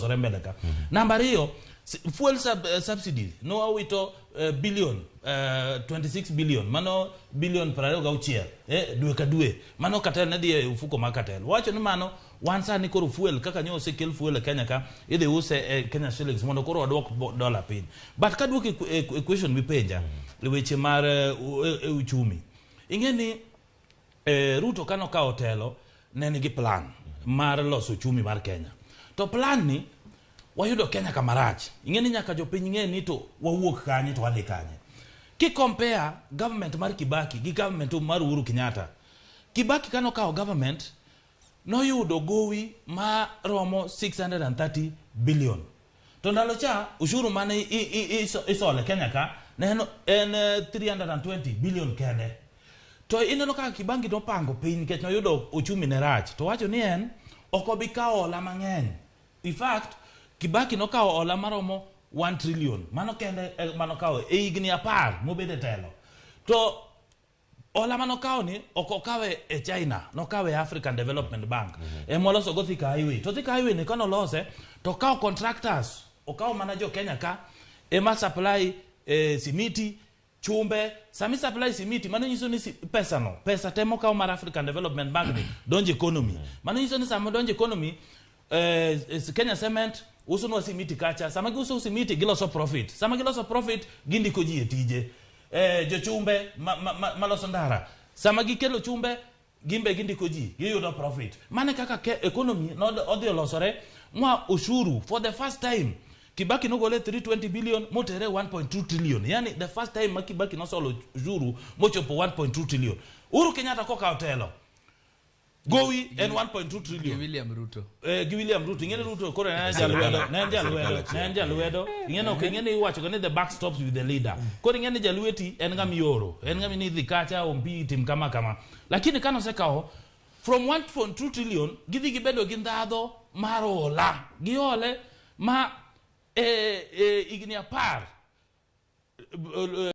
Sorembeleka. Number hiyo, fuel subsidy, no awito billion, 26 billion, mano billion parayo gauchiel, duwe kadue, mano katel nadi ufuko makatel. Wacho ni mano, wansa ni koro fuel, kaka nyo se kel fuel Kenya ka, ide use Kenya shillings, mono koro wadwok dollar pin. But kadwok equation mipenja, liweche mar uchumi. Ingeni, Ruto kano ka hotelo, nenigi plan, mar loso uchumi mar Kenya. To plan ni wayudo Kenya kamarach. Ingeni nyaka jopiny ng'e ni to wawuok kanye to wadhi kanye. Ki compare government mar Kibaki gi government mar Uhuru Kenyatta. Kibaki kano kao government no yudo gowi ma romo 630 billion. To ndalo cha ushuru mane isole Kenya ka en 320 billion kende. To ineno ka Kibaki no pango piny kech no yudo uchumi ne rach. To wacho ni en okobi kao hola mang'eny. In fact, Kibaki no kao hola maromo 1 trillion. Mano kende mano kao higni apar mobede telo. To hola mano kao ni okokawe China, no kawe African Development Bank. Moloso go Thika Highway. To Thika Highway ni kono lose to kao contractors, okao manajo Kenya ka ema supply simiti, chumbe, sami supply simiti, mano nyiso ni pesa no. Pesa temo kao mar African Development Bank ni donje economy. Mano nyiso ni samo donje economy Kenya Cement uso no simiti kacha, sama uso simiti giloso profit. Sama giloso profit gindi koji etije. Jo chumbe maloso ndara. Sama gikelo chumbe gimbe gindi koji giyudo profit. Mane kaka economy no odhi olosore mwa ushuru for the first time. Kibaki no gole 320 billion motere 1.2 trillion. Yani the first time Kibaki no solo ushuru mochopo 1.2 trillion. Uhuru Kenyatta koka hotelo. Gowi and 1.2 trillion. William Ruto. William Ruto. Ingene Ruto kore nanja luedo. Ingene iwacho gane the back stops with the leader. Kore ingene jalueti enga miyoro. Enga minithi kacha ompi tim kama. Lakini kano sekao from 1.2 trillion gidhi gibedo gindhadho marola. Giole ma igni apar.